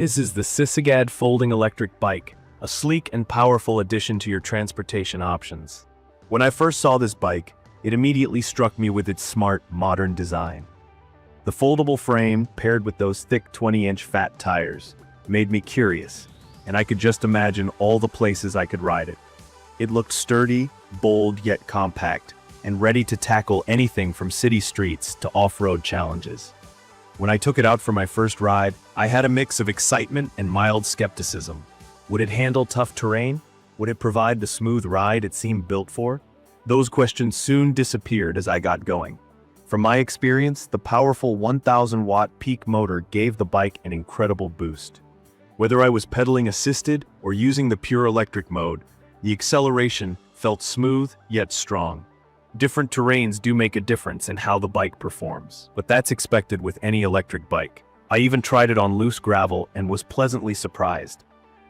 This is the SISIGAD Folding Electric Bike, a sleek and powerful addition to your transportation options. When I first saw this bike, it immediately struck me with its smart, modern design. The foldable frame, paired with those thick 20-inch fat tires, made me curious, and I could just imagine all the places I could ride it. It looked sturdy, bold yet compact, and ready to tackle anything from city streets to off-road challenges. When I took it out for my first ride, I had a mix of excitement and mild skepticism. Would it handle tough terrain? Would it provide the smooth ride it seemed built for? Those questions soon disappeared as I got going. From my experience, the powerful 1,000-watt peak motor gave the bike an incredible boost. Whether I was pedaling assisted or using the pure electric mode, the acceleration felt smooth yet strong. Different terrains do make a difference in how the bike performs, but that's expected with any electric bike. I even tried it on loose gravel and was pleasantly surprised.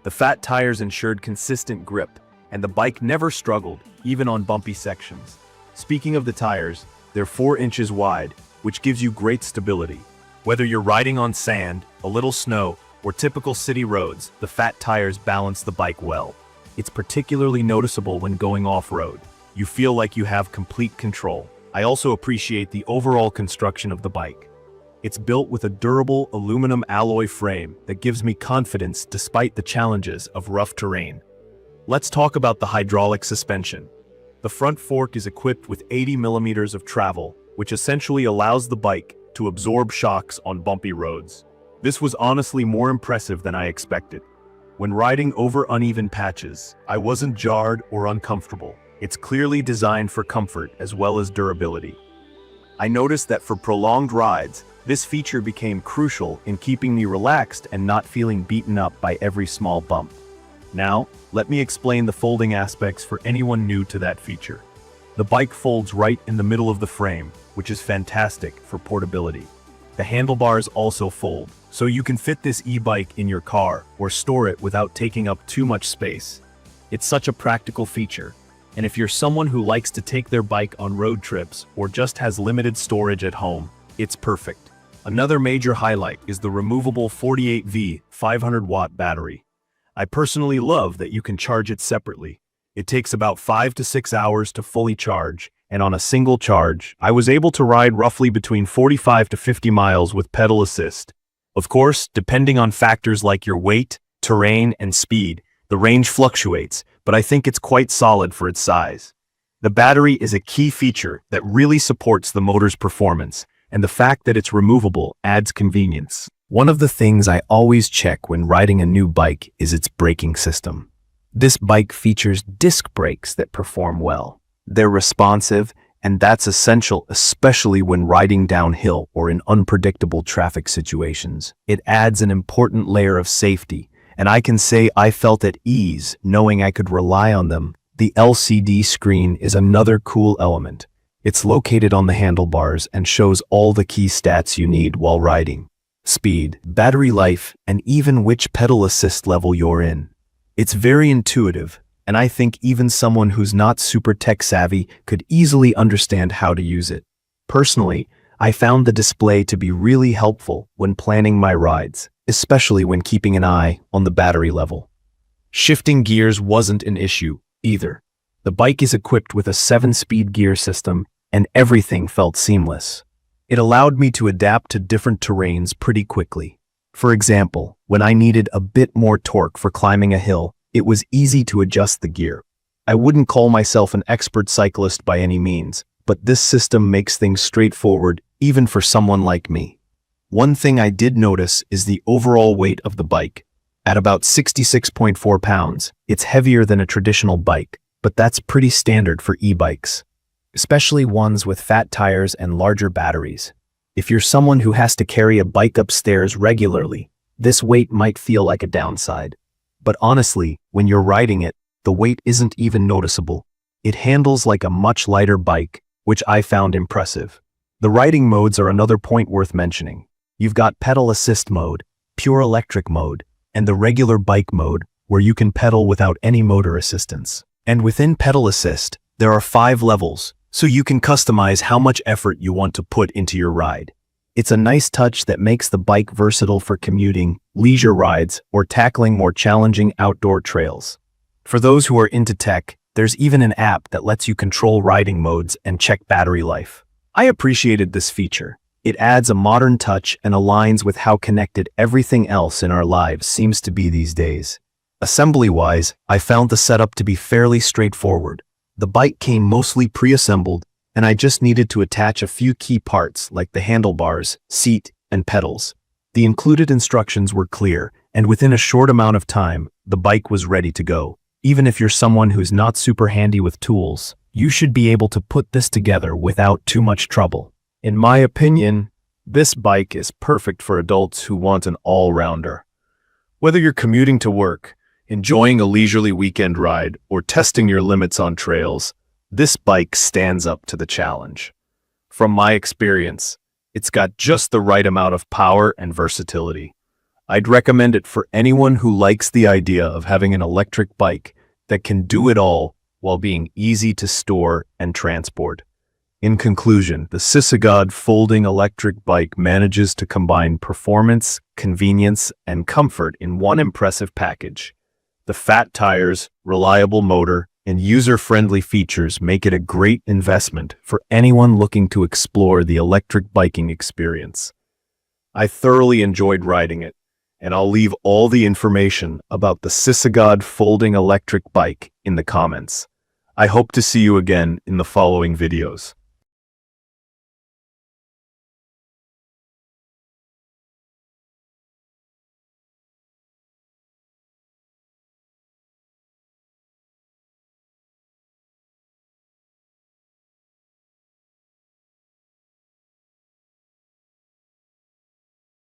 The fat tires ensured consistent grip, and the bike never struggled, even on bumpy sections. Speaking of the tires, they're 4 inches wide, which gives you great stability. Whether you're riding on sand, a little snow, or typical city roads, the fat tires balance the bike well. It's particularly noticeable when going off-road. You feel like you have complete control. I also appreciate the overall construction of the bike. It's built with a durable aluminum alloy frame that gives me confidence despite the challenges of rough terrain. Let's talk about the hydraulic suspension. The front fork is equipped with 80 millimeters of travel, which essentially allows the bike to absorb shocks on bumpy roads. This was honestly more impressive than I expected. When riding over uneven patches, I wasn't jarred or uncomfortable. It's clearly designed for comfort as well as durability. I noticed that for prolonged rides, this feature became crucial in keeping me relaxed and not feeling beaten up by every small bump. Now, let me explain the folding aspects for anyone new to that feature. The bike folds right in the middle of the frame, which is fantastic for portability. The handlebars also fold, so you can fit this e-bike in your car or store it without taking up too much space. It's such a practical feature. And if you're someone who likes to take their bike on road trips or just has limited storage at home, it's perfect. Another major highlight is the removable 48V 500-watt battery. I personally love that you can charge it separately. It takes about 5 to 6 hours to fully charge, and on a single charge, I was able to ride roughly between 45 to 50 miles with pedal assist. Of course, depending on factors like your weight, terrain, and speed, the range fluctuates, but I think it's quite solid for its size. The battery is a key feature that really supports the motor's performance, and the fact that it's removable adds convenience. One of the things I always check when riding a new bike is its braking system. This bike features disc brakes that perform well. They're responsive, and that's essential, especially when riding downhill or in unpredictable traffic situations. It adds an important layer of safety, and I can say I felt at ease knowing I could rely on them. The LCD screen is another cool element. It's located on the handlebars and shows all the key stats you need while riding. Speed, battery life, and even which pedal assist level you're in. It's very intuitive, and I think even someone who's not super tech savvy could easily understand how to use it. Personally, I found the display to be really helpful when planning my rides, especially when keeping an eye on the battery level. Shifting gears wasn't an issue either. The bike is equipped with a 7-speed gear system, and everything felt seamless. It allowed me to adapt to different terrains pretty quickly. For example, when I needed a bit more torque for climbing a hill, it was easy to adjust the gear. I wouldn't call myself an expert cyclist by any means, but this system makes things straightforward even for someone like me. One thing I did notice is the overall weight of the bike. At about 66.4 pounds, it's heavier than a traditional bike, but that's pretty standard for e-bikes, especially ones with fat tires and larger batteries. If you're someone who has to carry a bike upstairs regularly, this weight might feel like a downside. But honestly, when you're riding it, the weight isn't even noticeable. It handles like a much lighter bike, which I found impressive. The riding modes are another point worth mentioning. You've got pedal assist mode, pure electric mode, and the regular bike mode, where you can pedal without any motor assistance. And within pedal assist, there are 5 levels, so you can customize how much effort you want to put into your ride. It's a nice touch that makes the bike versatile for commuting, leisure rides, or tackling more challenging outdoor trails. For those who are into tech, there's even an app that lets you control riding modes and check battery life. I appreciated this feature. It adds a modern touch and aligns with how connected everything else in our lives seems to be these days. Assembly-wise, I found the setup to be fairly straightforward. The bike came mostly pre-assembled, and I just needed to attach a few key parts like the handlebars, seat, and pedals. The included instructions were clear, and within a short amount of time, the bike was ready to go. Even if you're someone who's not super handy with tools, you should be able to put this together without too much trouble. In my opinion, this bike is perfect for adults who want an all-rounder. Whether you're commuting to work, enjoying a leisurely weekend ride, or testing your limits on trails, this bike stands up to the challenge. From my experience, it's got just the right amount of power and versatility. I'd recommend it for anyone who likes the idea of having an electric bike that can do it all while being easy to store and transport. In conclusion, the SISIGAD Folding Electric Bike manages to combine performance, convenience, and comfort in one impressive package. The fat tires, reliable motor, and user-friendly features make it a great investment for anyone looking to explore the electric biking experience. I thoroughly enjoyed riding it, and I'll leave all the information about the SISIGAD Folding Electric Bike in the comments. I hope to see you again in the following videos.